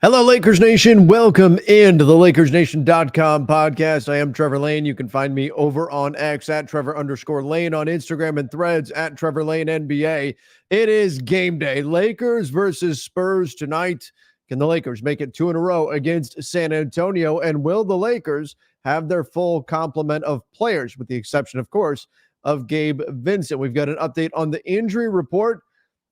Hello, Lakers Nation. Welcome into the LakersNation.com podcast. I am Trevor Lane. You can find me over on X at Trevor_Lane, on Instagram and Threads at Trevor Lane NBA. It is game day. Lakers versus Spurs tonight. Can the Lakers make it two in a row against San Antonio? And will the Lakers have their full complement of players, with the exception, of course, of Gabe Vincent? We've got an update on the injury report.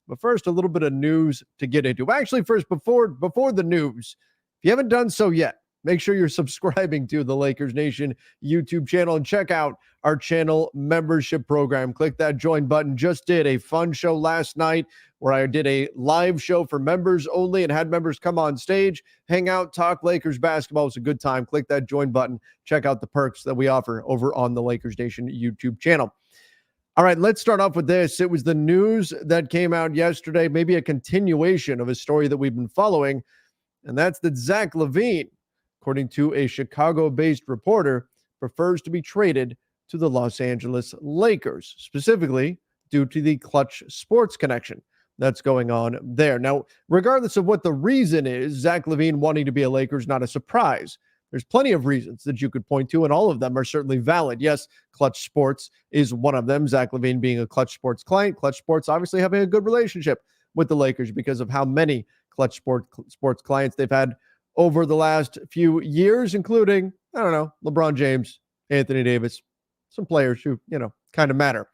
But first, a little bit of news to get into. Actually, first, before the news, if you haven't done so yet, make sure you're subscribing to the Lakers Nation YouTube channel and check out our channel membership program. Click that join button. Just did a fun show last night where I did a live show for members only and had members come on stage, hang out, talk Lakers basketball. It's a good time. Click that join button. Check out the perks that we offer over on the Lakers Nation YouTube channel. All right, let's start off with this. It was the news that came out yesterday, maybe a continuation of a story that we've been following, and that's that Zach LaVine, according to a Chicago-based reporter, prefers to be traded to the Los Angeles Lakers, specifically due to the Clutch Sports connection that's going on there. Now, regardless of what the reason is, Zach LaVine wanting to be a Laker is not a surprise. There's plenty of reasons that you could point to, and all of them are certainly valid. Yes, Clutch Sports is one of them. Zach LaVine being a Clutch Sports client. Clutch Sports obviously having a good relationship with the Lakers because of how many Clutch Sports clients they've had over the last few years, including, LeBron James, Anthony Davis, some players who, kind of matter.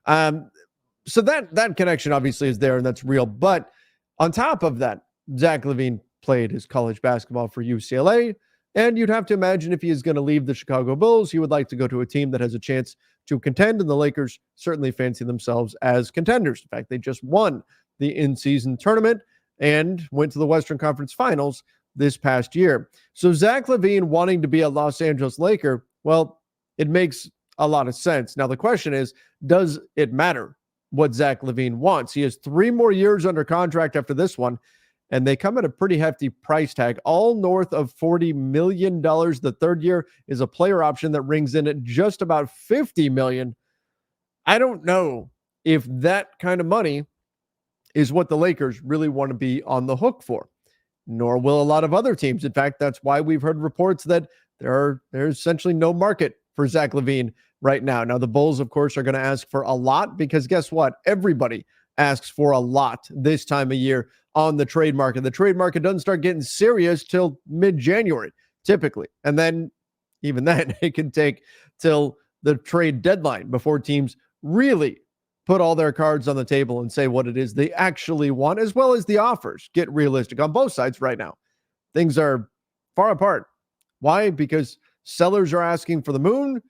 So that connection obviously is there, and that's real. But on top of that, Zach LaVine played his college basketball for UCLA. And you'd have to imagine if he is going to leave the Chicago Bulls, he would like to go to a team that has a chance to contend, and the Lakers certainly fancy themselves as contenders. In fact, they just won the in-season tournament and went to the Western Conference Finals this past year. So Zach LaVine wanting to be a Los Angeles Laker, well, it makes a lot of sense. Now, the question is, does it matter what Zach LaVine wants? He has 3 more years under contract after this one, and they come at a pretty hefty price tag, all north of $40 million. The third year is a player option that rings in at just about $50 million. I don't know if that kind of money is what the Lakers really want to be on the hook for, nor will a lot of other teams. In fact, that's why we've heard reports that there's essentially no market for Zach LaVine right now. Now, the Bulls, of course, are going to ask for a lot because guess what? Everybody asks for a lot this time of year on the trade market. The trade market doesn't start getting serious till mid-January, typically. And then, even then, it can take till the trade deadline before teams really put all their cards on the table and say what it is they actually want, as well as the offers get realistic on both sides right now. Things are far apart. Why? Because sellers are asking for the moon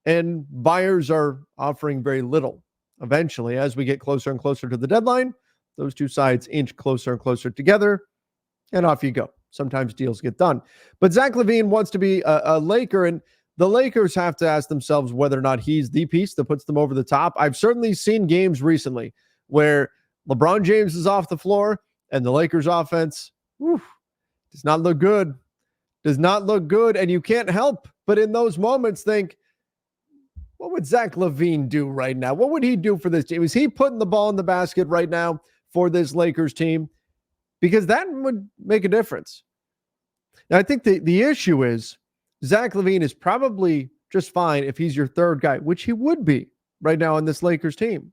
and buyers are offering very little. Eventually, as we get closer and closer to the deadline, those two sides inch closer and closer together, and off you go. Sometimes deals get done. But Zach LaVine wants to be a Laker, and the Lakers have to ask themselves whether or not he's the piece that puts them over the top. I've certainly seen games recently where LeBron James is off the floor, and the Lakers offense does not look good. Does not look good, and you can't help but in those moments think, what would Zach LaVine do right now? What would he do for this team? Is he putting the ball in the basket right now for this Lakers team? Because that would make a difference. Now, I think the issue is Zach LaVine is probably just fine if he's your third guy, which he would be right now on this Lakers team.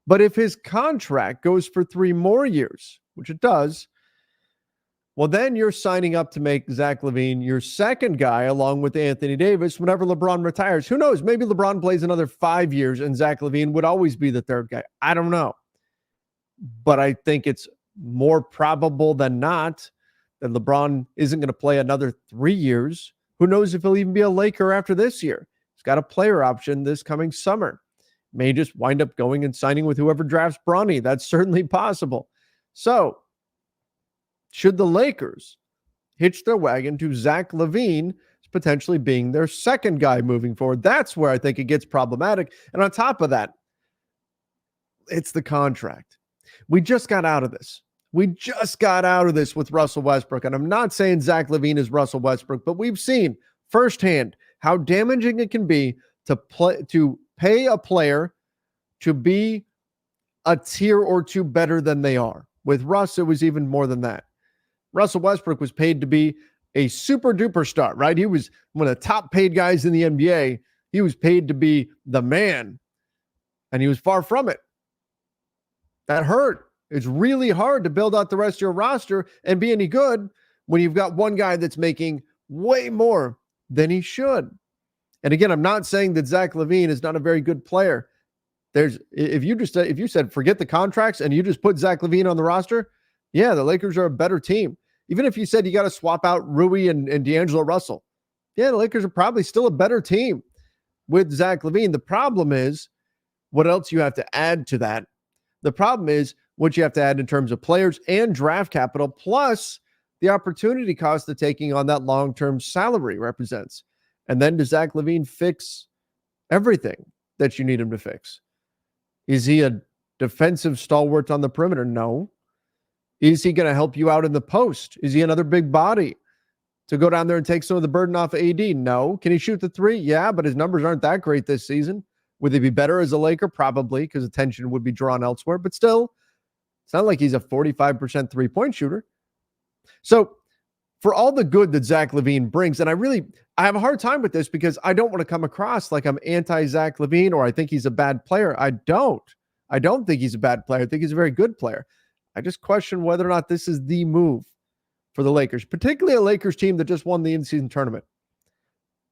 But if his contract goes for 3 more years, which it does, well, then you're signing up to make Zach LaVine your second guy along with Anthony Davis whenever LeBron retires. Who knows? Maybe LeBron plays another 5 years and Zach LaVine would always be the third guy. I don't know. But I think it's more probable than not that LeBron isn't going to play another 3 years. Who knows if he'll even be a Laker after this year? He's got a player option this coming summer. May just wind up going and signing with whoever drafts Bronny. That's certainly possible. So, should the Lakers hitch their wagon to Zach LaVine potentially being their second guy moving forward? That's where I think it gets problematic. And on top of that, it's the contract. We just got out of this. With Russell Westbrook. And I'm not saying Zach LaVine is Russell Westbrook, but we've seen firsthand how damaging it can be to pay a player to be a tier or two better than they are. With Russ, it was even more than that. Russell Westbrook was paid to be a super duper star, right? He was one of the top paid guys in the NBA. He was paid to be the man, and he was far from it. That hurt. It's really hard to build out the rest of your roster and be any good when you've got one guy that's making way more than he should. And again, I'm not saying that Zach LaVine is not a very good player. If you said forget the contracts and you just put Zach LaVine on the roster, yeah, the Lakers are a better team. Even if you said you got to swap out Rui and D'Angelo Russell, yeah, the Lakers are probably still a better team with Zach LaVine. The problem is what else you have to add to that. The problem is what you have to add in terms of players and draft capital, plus the opportunity cost of taking on that long-term salary represents. And then does Zach LaVine fix everything that you need him to fix? Is he a defensive stalwart on the perimeter? No. Is he going to help you out in the post? Is he another big body to go down there and take some of the burden off of AD? No. Can he shoot the three? Yeah, but his numbers aren't that great this season. Would they be better as a Laker? Probably, because attention would be drawn elsewhere. But still, it's not like he's a 45% three-point shooter. So for all the good that Zach LaVine brings, and I have a hard time with this because I don't want to come across like I'm anti-Zach LaVine or I think he's a bad player. I don't think he's a bad player. I think he's a very good player. I just question whether or not this is the move for the Lakers, particularly a Lakers team that just won the in-season tournament.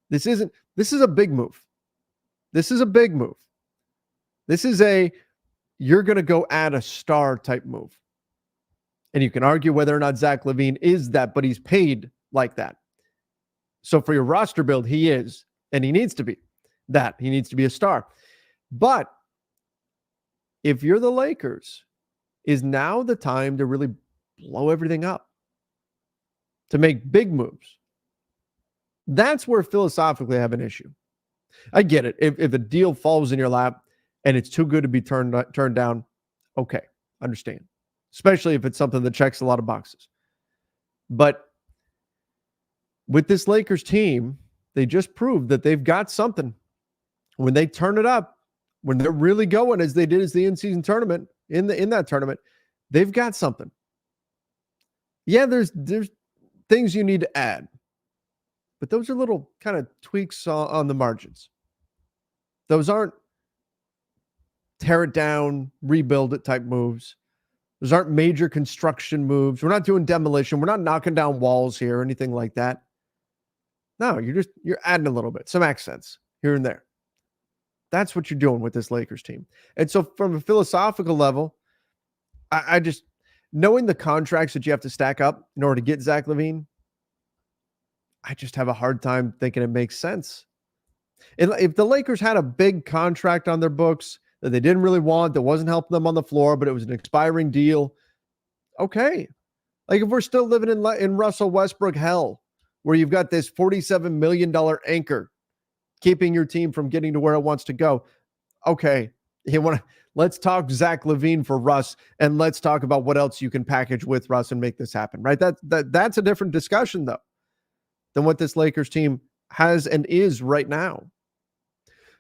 This is a big move. This is a big move. This is you're going to go add a star type move. And you can argue whether or not Zach LaVine is that, but he's paid like that. So for your roster build, he is, and he needs to be that. He needs to be a star. But if you're the Lakers, is now the time to really blow everything up, to make big moves? That's where philosophically I have an issue. I get it. If a deal falls in your lap and it's too good to be turned down, okay, understand. Especially if it's something that checks a lot of boxes. But with this Lakers team, they just proved that they've got something. When they turn it up, when they're really going as they did as the in-season tournament, in that tournament, they've got something. Yeah, there's things you need to add. But those are little kind of tweaks on the margins. Those aren't tear it down, rebuild it type moves. Those aren't major construction moves. We're not doing demolition. We're not knocking down walls here or anything like that. No, you're adding a little bit, some accents here and there. That's what you're doing with this Lakers team. And so from a philosophical level, I just, knowing the contracts that you have to stack up in order to get Zach LaVine, I just have a hard time thinking it makes sense. If the Lakers had a big contract on their books that they didn't really want, that wasn't helping them on the floor, but it was an expiring deal, okay. Like if we're still living in Russell Westbrook hell, where you've got this $47 million anchor keeping your team from getting to where it wants to go, okay. Let's talk Zach LaVine for Russ, and let's talk about what else you can package with Russ and make this happen, right? That's a different discussion, though, than what this Lakers team has and is right now.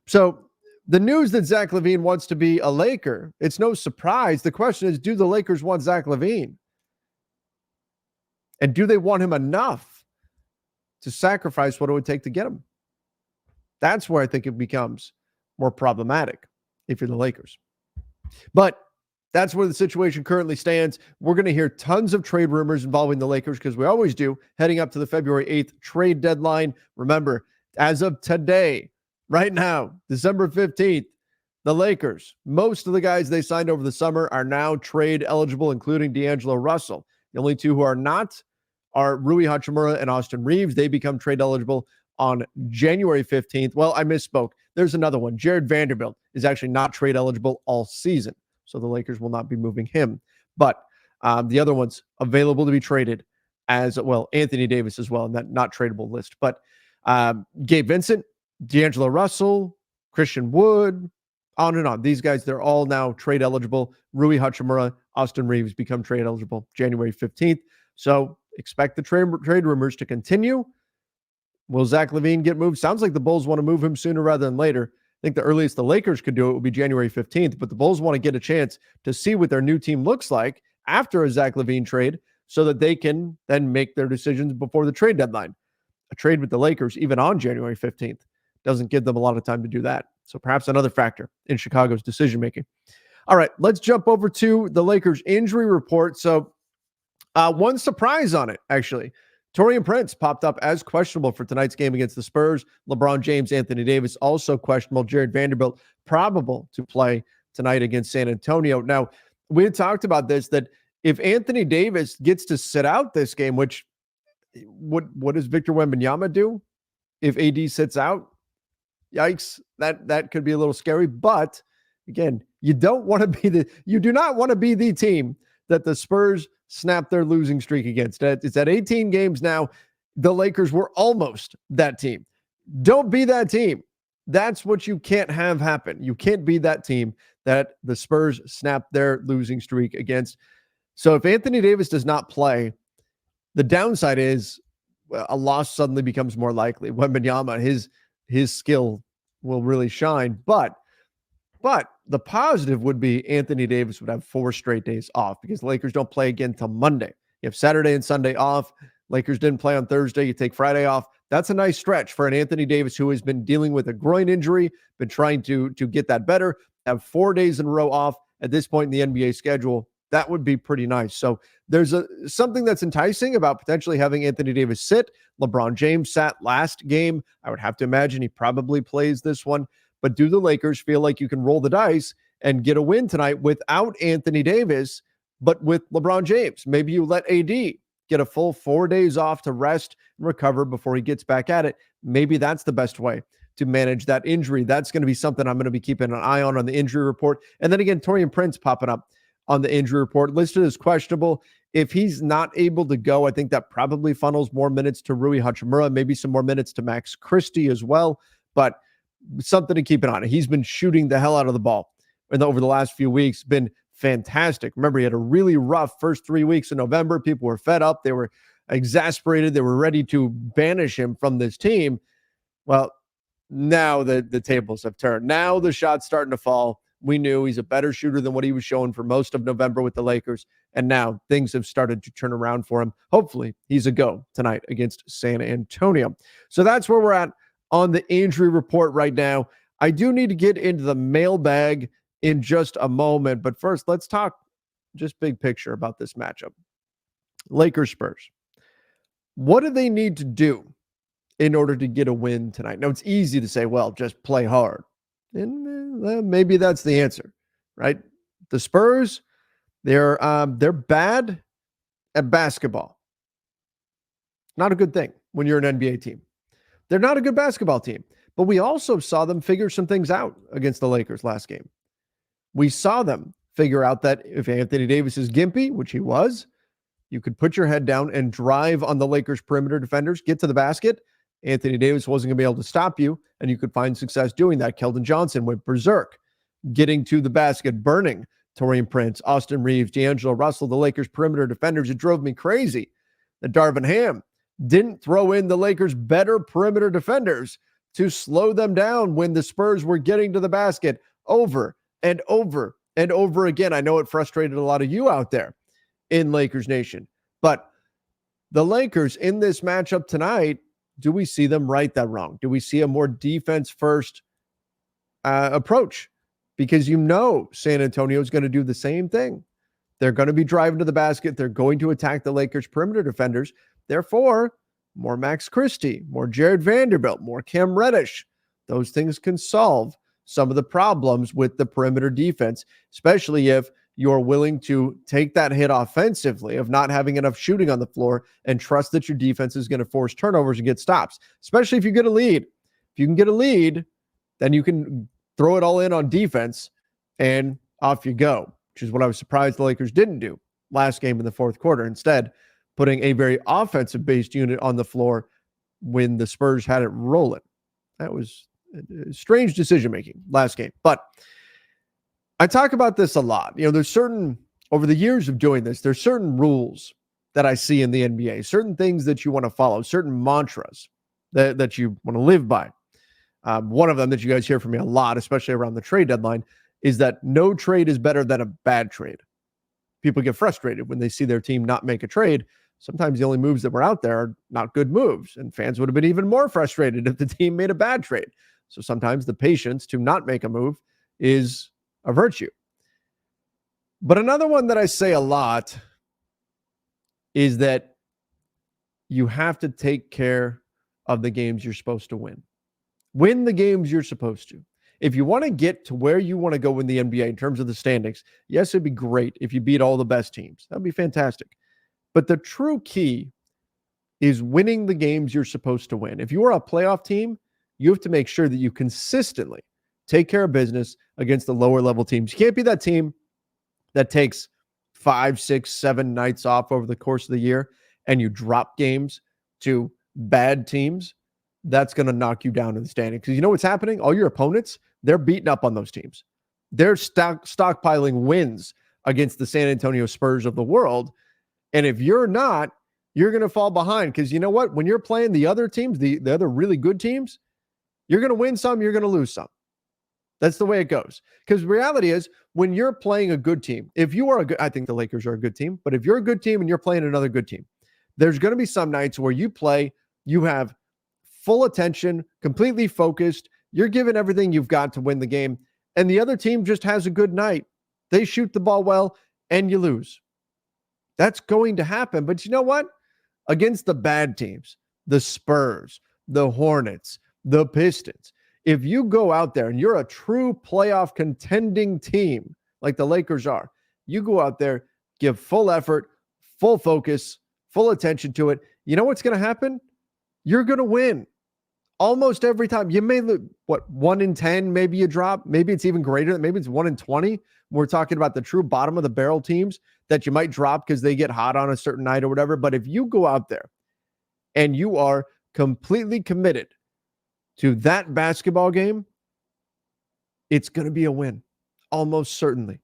So the news that Zach LaVine wants to be a Laker, it's no surprise. The question is, do the Lakers want Zach LaVine? And do they want him enough to sacrifice what it would take to get him? That's where I think it becomes more problematic if you're the Lakers. But that's where the situation currently stands. We're going to hear tons of trade rumors involving the Lakers, because we always do, heading up to the February 8th trade deadline. Remember, as of today, right now, December 15th, the Lakers, most of the guys they signed over the summer are now trade eligible, including D'Angelo Russell. The only two who are not are Rui Hachimura and Austin Reeves. They become trade eligible on January 15th. Well, I misspoke. There's another one. Jared Vanderbilt is actually not trade eligible all season, so the Lakers will not be moving him. But the other one's available to be traded as well. Anthony Davis as well in that not tradable list. But Gabe Vincent, D'Angelo Russell, Christian Wood, on and on. These guys, they're all now trade eligible. Rui Hachimura, Austin Reeves become trade eligible January 15th. So expect the trade rumors to continue. Will Zach LaVine get moved? Sounds like the Bulls want to move him sooner rather than later. I think the earliest the Lakers could do it would be January 15th, but the Bulls want to get a chance to see what their new team looks like after a Zach LaVine trade so that they can then make their decisions before the trade deadline. A trade with the Lakers, even on January 15th, doesn't give them a lot of time to do that. So perhaps another factor in Chicago's decision making. All right, let's jump over to the Lakers injury report. So one surprise on it, actually. Taurean Prince popped up as questionable for tonight's game against the Spurs. LeBron James, Anthony Davis also questionable. Jared Vanderbilt probable to play tonight against San Antonio. Now, we had talked about this, that if Anthony Davis gets to sit out this game, which what does Victor Wembanyama do if AD sits out? Yikes, that could be a little scary. But again, you do not want to be the team that the Spurs snap their losing streak against. It's at 18 games now. The Lakers were almost that team. Don't be that team. That's what you can't have happen. You can't be that team that the Spurs snap their losing streak against. So if Anthony Davis does not play, the downside is a loss suddenly becomes more likely. Wembanyama, his skill will really shine. But the positive would be Anthony Davis would have 4 straight days off, because the Lakers don't play again until Monday. You have Saturday and Sunday off. Lakers didn't play on Thursday. You take Friday off. That's a nice stretch for an Anthony Davis who has been dealing with a groin injury, been trying to get that better. Have 4 days in a row off at this point in the NBA schedule. That would be pretty nice. So there's something that's enticing about potentially having Anthony Davis sit. LeBron James sat last game. I would have to imagine he probably plays this one. But do the Lakers feel like you can roll the dice and get a win tonight without Anthony Davis, but with LeBron James? Maybe you let AD get a full 4 days off to rest and recover before he gets back at it. Maybe that's the best way to manage that injury. That's going to be something I'm going to be keeping an eye on the injury report. And then again, Taurean Prince popping up on the injury report, listed as questionable. If he's not able to go, I think that probably funnels more minutes to Rui Hachimura, maybe some more minutes to Max Christie as well. But something to keep an eye on. He's been shooting the hell out of the ball over the last few weeks, been fantastic. Remember, he had a really rough first 3 weeks in November. People were fed up. They were exasperated. They were ready to banish him from this team. Well, now the tables have turned. Now the shot's starting to fall. We knew he's a better shooter than what he was showing for most of November with the Lakers. And now things have started to turn around for him. Hopefully he's a go tonight against San Antonio. So that's where we're at on the injury report right now. I do need to get into the mailbag in just a moment. But first, let's talk just big picture about this matchup. Lakers Spurs. What do they need to do in order to get a win tonight? Now, it's easy to say, well, just play hard. And maybe that's the answer, right? The Spurs, they're bad at basketball. Not a good thing when you're an NBA team. They're not a good basketball team. But we also saw them figure some things out against the Lakers last game. We saw them figure out that if Anthony Davis is gimpy, which he was, you could put your head down and drive on the Lakers perimeter defenders, get to the basket. Anthony Davis wasn't going to be able to stop you, and you could find success doing that. Keldon Johnson went berserk, getting to the basket, burning Taurean Prince, Austin Reeves, D'Angelo Russell, the Lakers perimeter defenders. It drove me crazy that Darvin Ham didn't throw in the Lakers' better perimeter defenders to slow them down when the Spurs were getting to the basket over and over and over again. I know it frustrated a lot of you out there in Lakers Nation, but the Lakers in this matchup tonight, do we see them right that wrong? Do we see a more defense-first approach? Because you know San Antonio is going to do the same thing. They're going to be driving to the basket. They're going to attack the Lakers' perimeter defenders. Therefore, more Max Christie, more Jared Vanderbilt, more Cam Reddish. Those things can solve some of the problems with the perimeter defense, especially if you're willing to take that hit offensively of not having enough shooting on the floor and trust that your defense is going to force turnovers and get stops, especially if you get a lead. If you can get a lead, then you can throw it all in on defense and off you go, which is what I was surprised the Lakers didn't do last game in the fourth quarter. Instead, putting a very offensive-based unit on the floor when the Spurs had it rolling. That was strange decision-making last game. But I talk about this a lot. You know, there's certain, over the years of doing this, there's certain rules that I see in the NBA, certain things that you want to follow, certain mantras that you want to live by. One of them that you guys hear from me a lot, especially around the trade deadline, is that no trade is better than a bad trade. people get frustrated when they see their team not make a trade. Sometimes the only moves that were out there are not good moves, and fans would have been even more frustrated if the team made a bad trade. So sometimes the patience to not make a move is a virtue. But another one that I say a lot is that you have to take care of the games you're supposed to win. Win the games you're supposed to. If you want to get to where you want to go in the NBA in terms of the standings, yes, it'd be great if you beat all the best teams. That'd be fantastic. But the true key is winning the games you're supposed to win. If you are a playoff team, you have to make sure that you consistently take care of business against the lower level teams. You can't be that team that takes 5, 6, 7 nights off over the course of the year and you drop games to bad teams. That's going to knock you down in the standing. Because you know what's happening? All your opponents, they're beating up on those teams. They're stockpiling wins against the San Antonio Spurs of the world. And if you're not, you're going to fall behind. Because you know what? When you're playing the other teams, the other really good teams, you're going to win some, you're going to lose some. That's the way it goes. Because the reality is, when you're playing a good team, if you are a good, I think the Lakers are a good team, but if you're a good team and you're playing another good team, there's going to be some nights where you play, you have full attention, completely focused, you're giving everything you've got to win the game, and the other team just has a good night. They shoot the ball well, and you lose. That's going to happen. But you know what? Against the bad teams, the Spurs, the Hornets, the Pistons, if you go out there and you're a true playoff contending team like the Lakers are, you go out there, give full effort, full focus, full attention to it. You know what's going to happen? You're going to win almost every time. You may lose, 1 in 10, maybe you drop. Maybe it's even greater. Maybe it's 1 in 20. We're talking about the true bottom of the barrel teams that you might drop because they get hot on a certain night or whatever. But if you go out there and you are completely committed to that basketball game, it's going to be a win, almost certainly.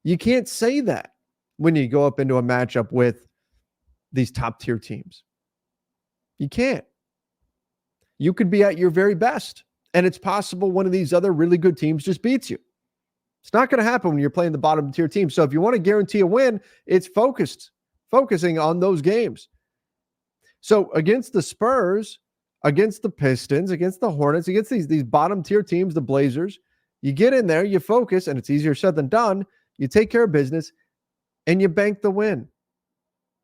You can't say that when you go up into a matchup with these top tier teams. You can't. You could be at your very best, and it's possible one of these other really good teams just beats you. It's not going to happen when you're playing the bottom tier team. So if you want to guarantee a win, it's focusing on those games. So against the Spurs, against the Pistons, against the Hornets, against these bottom tier teams, the Blazers, you get in there, you focus, and it's easier said than done. You take care of business, and you bank the win.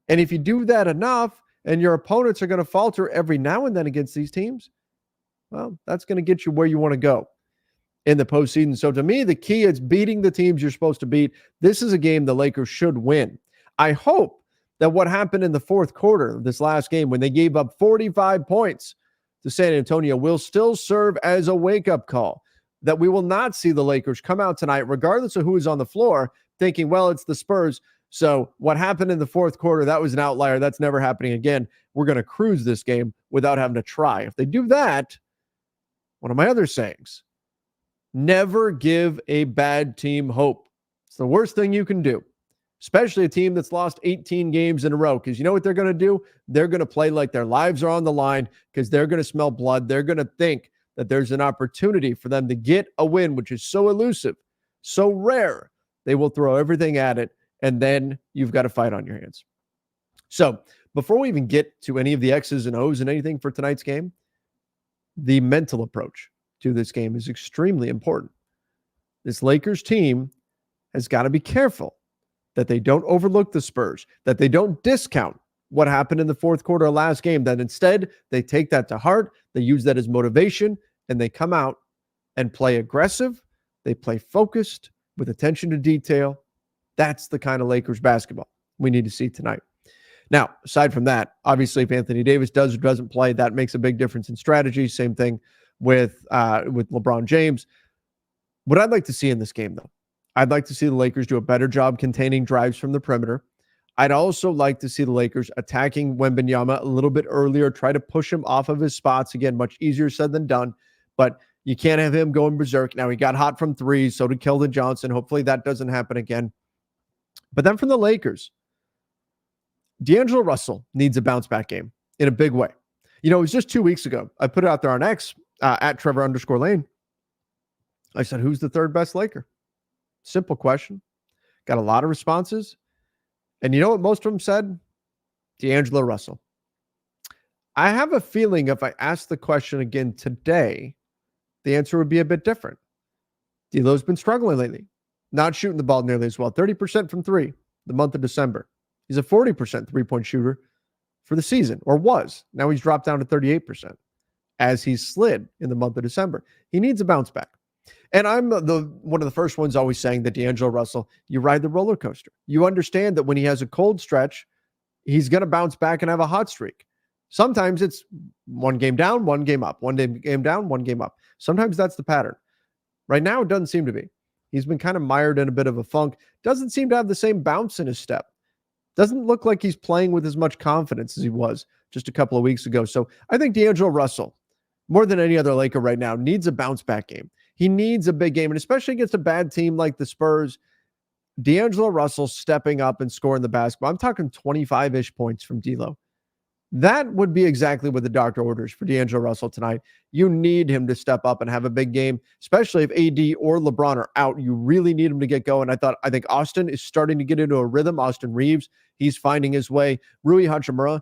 And if you do that enough, and your opponents are going to falter every now and then against these teams, well, that's going to get you where you want to go in the postseason. So to me, the key is beating the teams you're supposed to beat. This is a game the Lakers should win. I hope that what happened in the fourth quarter of this last game, when they gave up 45 points to San Antonio, will still serve as a wake-up call, that we will not see the Lakers come out tonight, regardless of who is on the floor, thinking, well, it's the Spurs, so what happened in the fourth quarter, that was an outlier. That's never happening again. We're going to cruise this game without having to try. If they do that, one of my other sayings, never give a bad team hope. It's the worst thing you can do, especially a team that's lost 18 games in a row, because you know what they're going to do? They're going to play like their lives are on the line because they're going to smell blood. They're going to think that there's an opportunity for them to get a win, which is so elusive, so rare. They will throw everything at it, and then you've got a fight on your hands. So before we even get to any of the X's and O's and anything for tonight's game, the mental approach to this game is extremely important. This Lakers team has got to be careful that they don't overlook the Spurs, that they don't discount what happened in the fourth quarter of last game, that instead they take that to heart, they use that as motivation, and they come out and play aggressive, they play focused with attention to detail. That's the kind of Lakers basketball we need to see tonight. Now, aside from that, obviously, if Anthony Davis does or doesn't play, that makes a big difference in strategy. Same thing with LeBron James. What I'd like to see in this game, though, I'd like to see the Lakers do a better job containing drives from the perimeter. I'd also like to see the Lakers attacking Wembanyama a little bit earlier, try to push him off of his spots. Again, much easier said than done, but you can't have him going berserk. Now, he got hot from three, so did Keldon Johnson. Hopefully that doesn't happen again. But then from the Lakers, D'Angelo Russell needs a bounce back game in a big way. You know, it was just 2 weeks ago. I put it out there on X at Trevor_Lane. I said, who's the third best Laker? Simple question. Got a lot of responses. And you know what most of them said? D'Angelo Russell. I have a feeling if I asked the question again today, the answer would be a bit different. D'Lo's been struggling lately, not shooting the ball nearly as well. 30% from three the month of December. He's a 40% three-point shooter for the season, or was. Now he's dropped down to 38% as he's slid in the month of December. He needs a bounce back. And I'm one of the first ones always saying that D'Angelo Russell, you ride the roller coaster. You understand that when he has a cold stretch, he's going to bounce back and have a hot streak. Sometimes it's one game down, one game up, one game down, one game up. Sometimes that's the pattern. Right now, it doesn't seem to be. He's been kind of mired in a bit of a funk. Doesn't seem to have the same bounce in his step. Doesn't look like he's playing with as much confidence as he was just a couple of weeks ago. So I think D'Angelo Russell, more than any other Laker right now, needs a bounce back game. He needs a big game, and especially against a bad team like the Spurs. D'Angelo Russell stepping up and scoring the basketball. I'm talking 25-ish points from D'Lo. That would be exactly what the doctor orders for D'Angelo Russell tonight. You need him to step up and have a big game, especially if AD or LeBron are out. You really need him to get going. I think Austin is starting to get into a rhythm. Austin Reeves, he's finding his way. Rui Hachimura,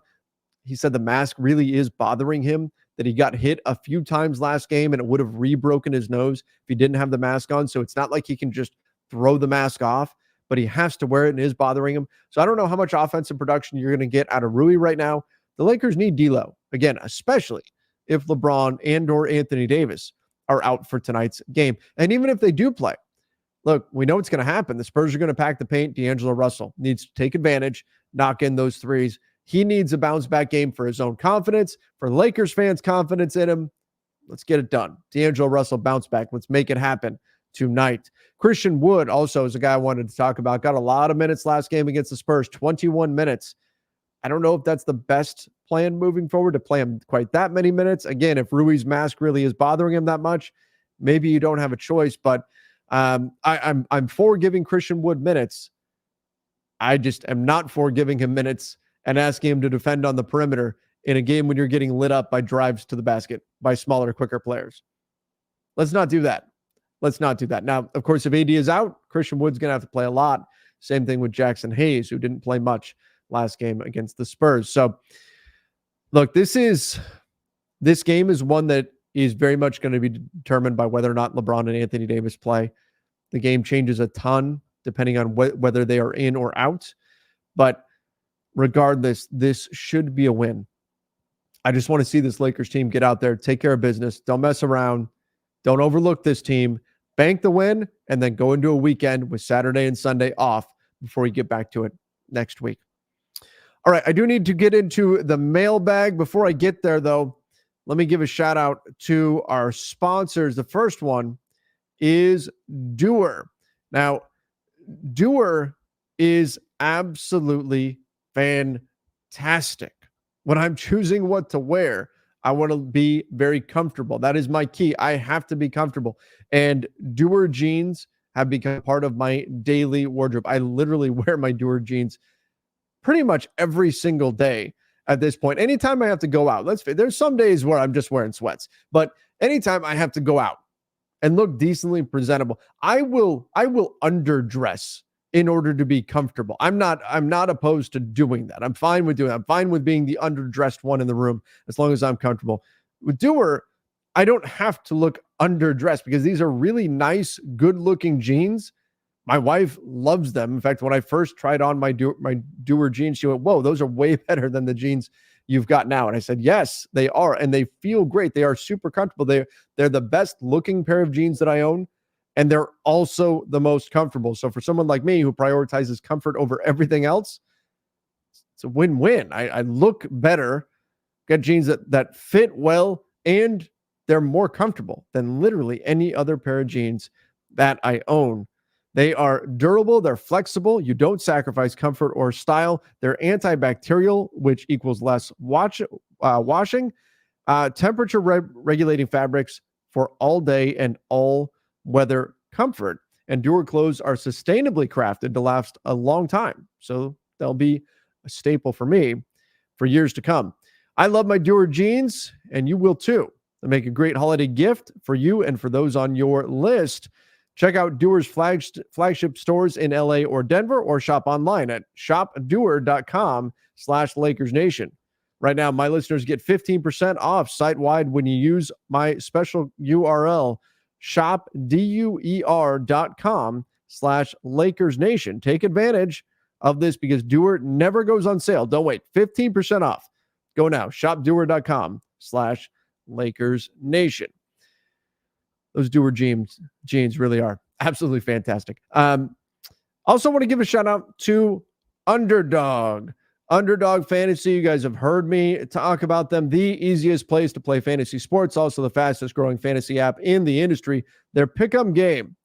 he said the mask really is bothering him, that he got hit a few times last game and it would have re-broken his nose if he didn't have the mask on. So it's not like he can just throw the mask off, but he has to wear it and it is bothering him. So I don't know how much offensive production you're going to get out of Rui right now. The Lakers need D'Lo, again, especially if LeBron and or Anthony Davis are out for tonight's game. And even if they do play, look, we know what's going to happen. The Spurs are going to pack the paint. D'Angelo Russell needs to take advantage, knock in those threes. He needs a bounce-back game for his own confidence, for Lakers fans' confidence in him. Let's get it done. D'Angelo Russell bounce back. Let's make it happen tonight. Christian Wood also is a guy I wanted to talk about. Got a lot of minutes last game against the Spurs, 21 minutes. I don't know if that's the best plan moving forward to play him quite that many minutes. Again, if Rui's mask really is bothering him that much, maybe you don't have a choice. But I'm for giving Christian Wood minutes. I just am not for giving him minutes and asking him to defend on the perimeter in a game when you're getting lit up by drives to the basket by smaller, quicker players. Let's not do that. Let's not do that. Now, of course, if AD is out, Christian Wood's going to have to play a lot. Same thing with Jackson Hayes, who didn't play much last game against the Spurs. So, look, this game is one that is very much going to be determined by whether or not LeBron and Anthony Davis play. The game changes a ton depending on whether they are in or out. But regardless, this should be a win. I just want to see this Lakers team get out there, take care of business. Don't mess around. Don't overlook this team. Bank the win, and then go into a weekend with Saturday and Sunday off before we get back to it next week. All right, I do need to get into the mailbag. Before I get there, though, let me give a shout out to our sponsors. The first one is Doer. Now, Doer is absolutely fantastic. When I'm choosing what to wear, I want to be very comfortable. That is my key. I have to be comfortable. And Doer jeans have become part of my daily wardrobe. I literally wear my Doer jeans pretty much every single day at this point. Anytime I have to go out, there's some days where I'm just wearing sweats, but anytime I have to go out and look decently presentable, I will underdress in order to be comfortable. I'm not opposed to doing that. I'm fine with doing that. I'm fine with being the underdressed one in the room as long as I'm comfortable. With Doer, I don't have to look underdressed because these are really nice, good-looking jeans. My wife loves them. In fact, when I first tried on my Doer jeans, she went, "Whoa, those are way better than the jeans you've got now." And I said, "Yes, they are." And they feel great. They are super comfortable. They're the best looking pair of jeans that I own. And they're also the most comfortable. So for someone like me who prioritizes comfort over everything else, it's a win-win. I look better, get jeans that fit well, and they're more comfortable than literally any other pair of jeans that I own. They are durable. They're flexible. You don't sacrifice comfort or style. They're antibacterial, which equals less washing. Temperature regulating fabrics for all day and all weather comfort. And Doer clothes are sustainably crafted to last a long time. So they'll be a staple for me for years to come. I love my Doer jeans, and you will too. They make a great holiday gift for you and for those on your list. Check out Dewar's flagship stores in LA or Denver, or shop online at shopdewar.com/LakersNation. Right now, my listeners get 15% off site-wide when you use my special URL, shopdewar.com/LakersNation. Take advantage of this because Dewar never goes on sale. Don't wait. 15% off. Go now. shopdewar.com/LakersNation. Those Dewar jeans really are absolutely fantastic. Also want to give a shout out to Underdog. Underdog Fantasy. You guys have heard me talk about them. The easiest place to play fantasy sports. Also the fastest growing fantasy app in the industry. Their pick'em game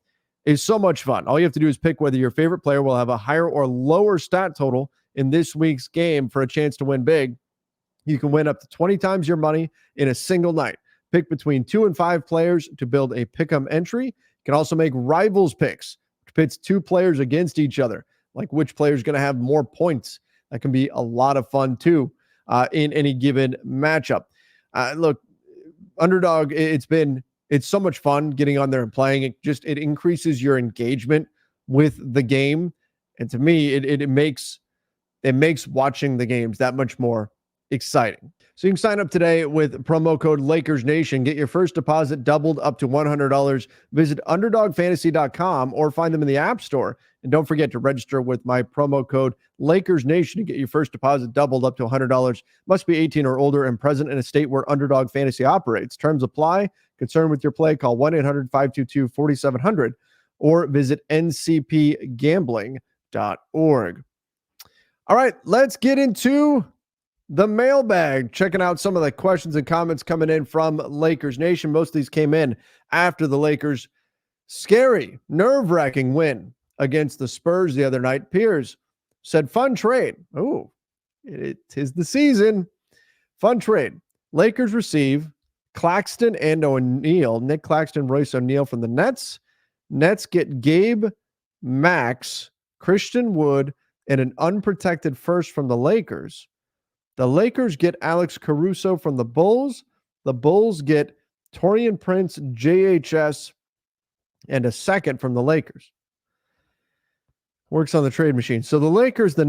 is so much fun. All you have to do is pick whether your favorite player will have a higher or lower stat total in this week's game for a chance to win big. You can win up to 20 times your money in a single night. Pick between 2 and 5 players to build a pick'em entry. You can also make rivals picks, which pits 2 players against each other, like which player is going to have more points. That can be a lot of fun too in any given matchup. Look, Underdog, it's so much fun getting on there and playing. It increases your engagement with the game, and to me, it makes watching the games that much more exciting. So you can sign up today with promo code LakersNation. Get your first deposit doubled up to $100. Visit UnderdogFantasy.com or find them in the App Store. And don't forget to register with my promo code LakersNation to get your first deposit doubled up to $100. Must be 18 or older and present in a state where Underdog Fantasy operates. Terms apply. Concerned with your play? Call 1-800-522-4700 or visit ncpgambling.org. All right, let's get into the mailbag, checking out some of the questions and comments coming in from Lakers Nation. Most of these came in after the Lakers' scary, nerve-wracking win against the Spurs the other night. Piers said, fun trade. Oh, it is the season. Fun trade. Lakers receive Claxton and O'Neal. Nick Claxton, Royce O'Neal from the Nets. Nets get Gabe, Max, Christian Wood, and an unprotected first from the Lakers. The Lakers get Alex Caruso from the Bulls. The Bulls get Taurean Prince, JHS, and a second from the Lakers. Works on the trade machine. So the Lakers get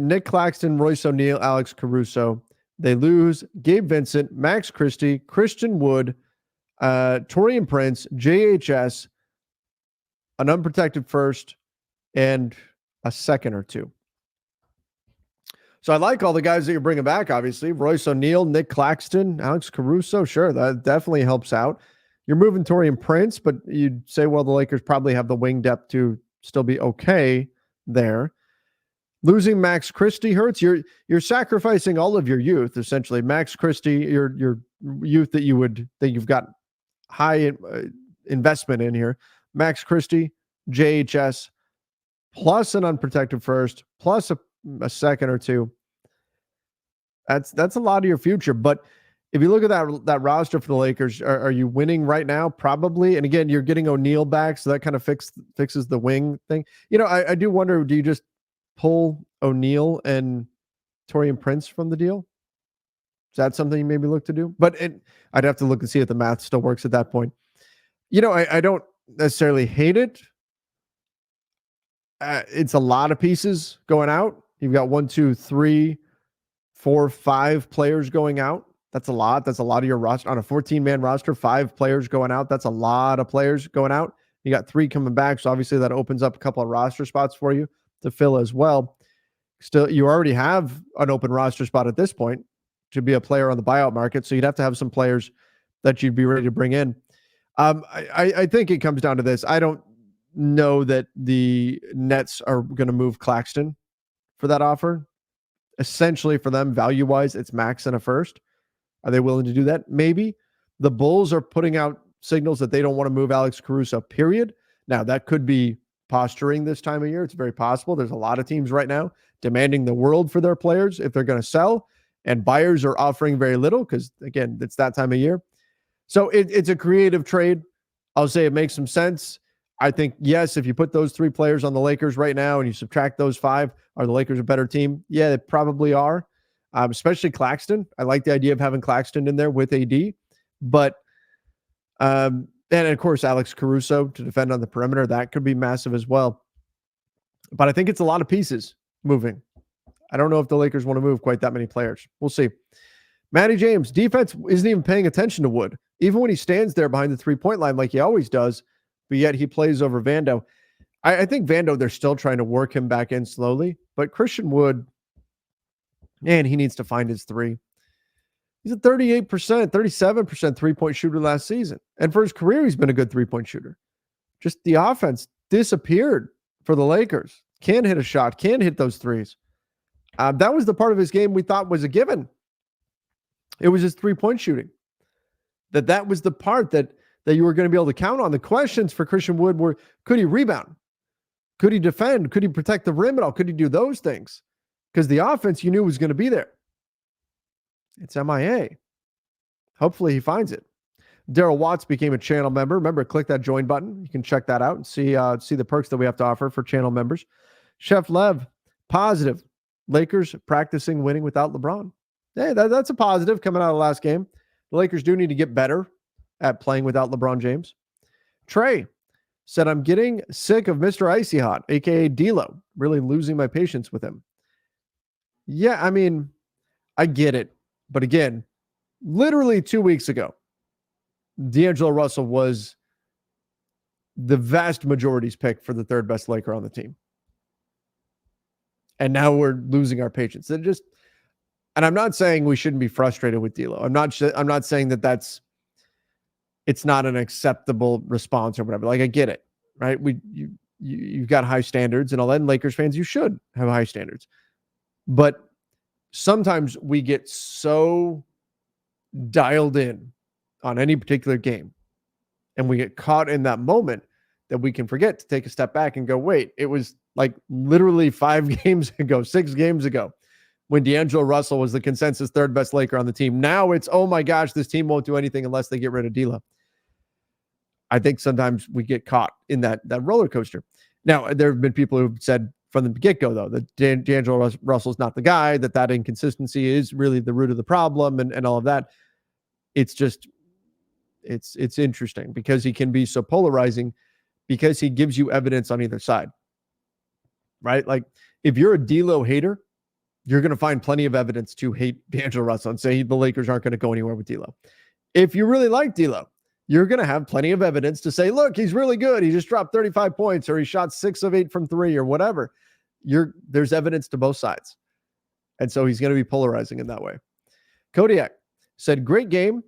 Nick Claxton, Royce O'Neal, Alex Caruso. They lose Gabe Vincent, Max Christie, Christian Wood, Taurean Prince, JHS, an unprotected first, and a second or two. So I like all the guys that you're bringing back, obviously. Royce O'Neal, Nick Claxton, Alex Caruso. Sure, that definitely helps out. You're moving Taurean Prince, but you'd say, well, the Lakers probably have the wing depth to still be okay there. Losing Max Christie hurts. You're sacrificing all of your youth, essentially. Max Christie, your youth that you've got high investment in here. Max Christie, JHS, plus an unprotected first, plus a second or two. That's a lot of your future. But if you look at that roster for the Lakers, are you winning right now? Probably. And again, you're getting O'Neal back, so that kind of fixes the wing thing. You know, I do wonder, do you just pull O'Neal and Taurean Prince from the deal? Is that something you maybe look to do? But I'd have to look and see if the math still works at that point. You know, I don't necessarily hate it. It's a lot of pieces going out. You've got 1, 2, 3, 4, 5 players going out. That's a lot. That's a lot of your roster. On a 14-man roster, 5 players going out. That's a lot of players going out. You got 3 coming back, so obviously that opens up a couple of roster spots for you to fill as well. Still, you already have an open roster spot at this point to be a player on the buyout market, so you'd have to have some players that you'd be ready to bring in. I think it comes down to this. I don't know that the Nets are going to move Claxton for that offer. Essentially, for them, value-wise, it's max and a first. Are they willing to do that? Maybe. The Bulls are putting out signals that they don't want to move Alex Caruso, period. Now, that could be posturing this time of year. It's very possible. There's a lot of teams right now demanding the world for their players if they're going to sell, and buyers are offering very little because, again, it's that time of year. So it's a creative trade. I'll say it makes some sense. I think, yes, if you put those 3 players on the Lakers right now and you subtract those 5, are the Lakers a better team? Yeah, they probably are, especially Claxton. I like the idea of having Claxton in there with AD. But And of course, Alex Caruso to defend on the perimeter, that could be massive as well. But I think it's a lot of pieces moving. I don't know if the Lakers want to move quite that many players. We'll see. Matty James, defense isn't even paying attention to Wood, even when he stands there behind the three-point line like he always does, but yet he plays over Vando. I think Vando, they're still trying to work him back in slowly, but Christian Wood, man, he needs to find his three. He's a 38%, 37% three-point shooter last season. And for his career, he's been a good three-point shooter. Just the offense disappeared for the Lakers. Can't hit a shot, can't hit those threes. That was the part of his game we thought was a given. It was his three-point shooting. That was the part that you were going to be able to count on. The questions for Christian Wood were, could he rebound? Could he defend? Could he protect the rim at all? Could he do those things? Because the offense you knew was going to be there. It's MIA. Hopefully he finds it. Daryl Watts became a channel member. Remember, click that join button. You can check that out and see the perks that we have to offer for channel members. Chef Lev, positive. Lakers practicing winning without LeBron. Hey, that's a positive coming out of the last game. The Lakers do need to get better at playing without LeBron James. Trey said, I'm getting sick of Mr. Icy Hot, a.k.a. D'Lo. Really losing my patience with him. Yeah, I mean, I get it. But again, literally 2 weeks ago, D'Angelo Russell was the vast majority's pick for the third best Laker on the team. And now we're losing our patience. And I'm not saying we shouldn't be frustrated with D'Lo. I'm not saying that it's not an acceptable response or whatever. Like, I get it, right? You've got high standards and all that. And Lakers fans, you should have high standards. But sometimes we get so dialed in on any particular game and we get caught in that moment that we can forget to take a step back and go, wait, it was like literally 6 games ago when D'Angelo Russell was the consensus third best Laker on the team. Now it's, oh my gosh, this team won't do anything unless they get rid of D'Lo. I think sometimes we get caught in that roller coaster. Now, there have been people who've said from the get-go, though, that D'Angelo Russell's not the guy, that inconsistency is really the root of the problem and all of that. It's just, it's interesting because he can be so polarizing because he gives you evidence on either side, right? Like, if you're a D'Lo hater, you're going to find plenty of evidence to hate D'Angelo Russell and say the Lakers aren't going to go anywhere with D'Lo. If you really like D'Lo, you're going to have plenty of evidence to say, look, he's really good. He just dropped 35 points or he shot 6 of 8 from 3 or whatever. There's evidence to both sides. And so he's going to be polarizing in that way. Kodiak said, great game.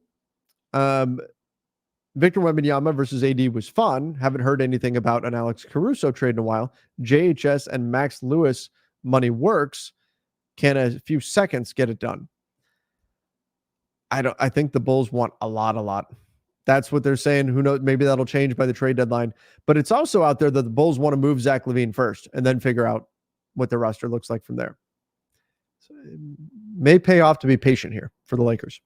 Victor Wembanyama versus AD was fun. Haven't heard anything about an Alex Caruso trade in a while. JHS and Max Lewis money works. Can a few seconds get it done? I think the Bulls want a lot. That's what they're saying. Who knows? Maybe that'll change by the trade deadline. But it's also out there that the Bulls want to move Zach LaVine first and then figure out what the roster looks like from there. So it may pay off to be patient here for the Lakers.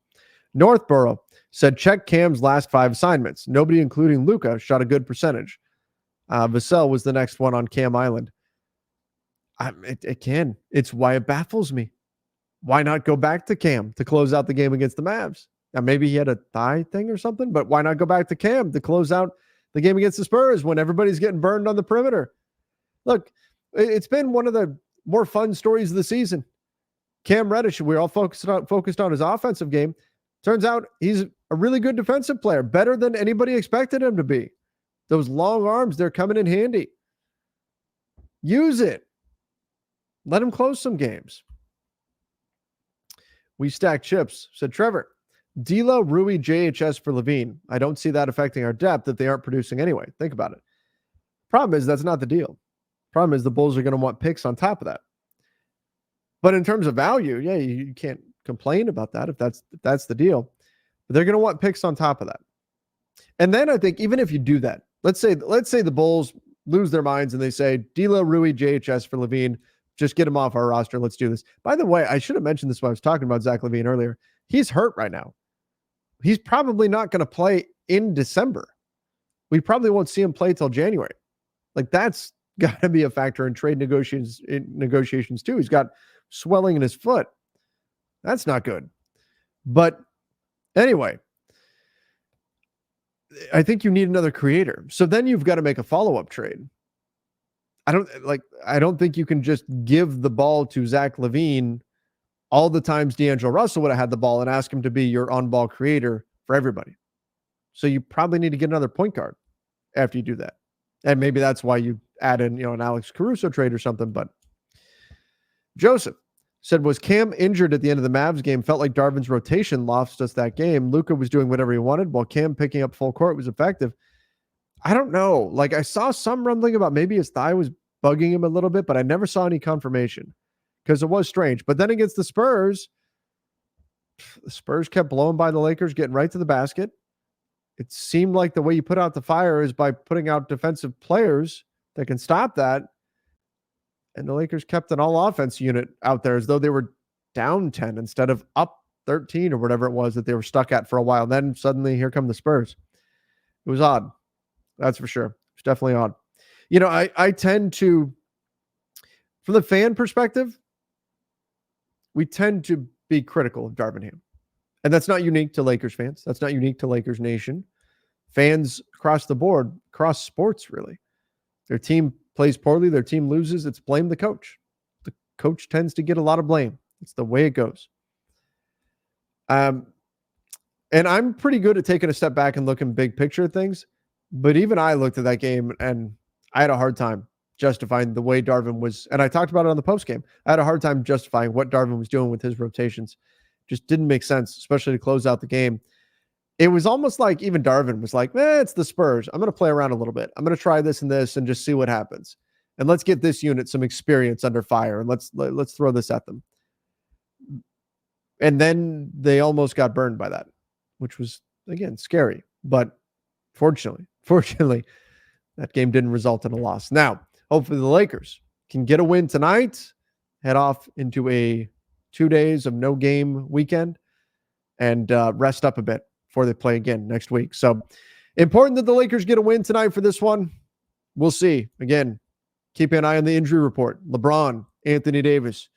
Northborough said, check Cam's last 5 assignments. Nobody, including Luka, shot a good percentage. Vassell was the next one on Cam Island. It's why it baffles me. Why not go back to Cam to close out the game against the Mavs? Now, maybe he had a thigh thing or something, but why not go back to Cam to close out the game against the Spurs when everybody's getting burned on the perimeter? Look, it's been one of the more fun stories of the season. Cam Reddish, we're all focused on his offensive game. Turns out he's a really good defensive player, better than anybody expected him to be. Those long arms, they're coming in handy. Use it. Let him close some games. We stack chips, said Trevor. D'Lo, Rui, JHS for LaVine. I don't see that affecting our depth if they aren't producing anyway. Think about it. Problem is, that's not the deal. Problem is, the Bulls are going to want picks on top of that. But in terms of value, yeah, you can't complain about that if that's the deal. But they're going to want picks on top of that. And then I think even if you do that, let's say the Bulls lose their minds and they say D'Lo, Rui, JHS for LaVine. Just get him off our roster. Let's do this. By the way, I should have mentioned this when I was talking about Zach LaVine earlier. He's hurt right now. He's probably not going to play in December. We probably won't see him play till January. Like, that's got to be a factor in trade negotiations too. He's got swelling in his foot. That's not good. But anyway, I think you need another creator. So then you've got to make a follow-up trade. I don't think you can just give the ball to Zach LaVine all the times D'Angelo Russell would have had the ball and ask him to be your on-ball creator for everybody. So you probably need to get another point guard after you do that. And maybe that's why you add in, an Alex Caruso trade or something. But Joseph said, was Cam injured at the end of the Mavs game? Felt like Darvin's rotation lost us that game. Luka was doing whatever he wanted while Cam picking up full court was effective. I don't know. Like, I saw some rumbling about maybe his thigh was bugging him a little bit, but I never saw any confirmation because it was strange. But then against the Spurs kept blowing by the Lakers, getting right to the basket. It seemed like the way you put out the fire is by putting out defensive players that can stop that. And the Lakers kept an all-offense unit out there as though they were down 10 instead of up 13 or whatever it was that they were stuck at for a while. And then suddenly here come the Spurs. It was odd. That's for sure. It's definitely odd. I tend to, from the fan perspective, we tend to be critical of Darvin Ham. And that's not unique to Lakers fans. That's not unique to Lakers Nation. Fans across the board, across sports, really. Their team plays poorly, their team loses, it's blame the coach. The coach tends to get a lot of blame. It's the way it goes. And I'm pretty good at taking a step back and looking big picture at things. But even I looked at that game and I had a hard time justifying the way Darvin was. And I talked about it on the post game. I had a hard time justifying what Darvin was doing with his rotations. Just didn't make sense, especially to close out the game. It was almost like even Darvin was like, it's the Spurs. I'm going to play around a little bit. I'm going to try this and just see what happens. And let's get this unit some experience under fire and let's throw this at them. And then they almost got burned by that, which was, again, scary. But fortunately, that game didn't result in a loss. Now, hopefully the Lakers can get a win tonight, head off into a 2 days of no game weekend, and rest up a bit before they play again next week. So important that the Lakers get a win tonight for this one. We'll see. Again, keep an eye on the injury report. LeBron, Anthony Davis,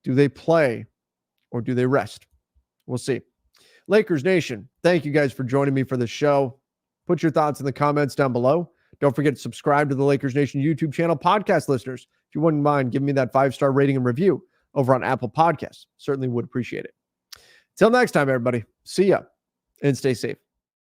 do they play or do they rest? We'll see. Lakers Nation, thank you guys for joining me for the show. Put your thoughts in the comments down below. Don't forget to subscribe to the Lakers Nation YouTube channel. Podcast listeners, if you wouldn't mind, give me that 5-star rating and review over on Apple Podcasts. Certainly would appreciate it. Till next time, everybody. See ya and stay safe.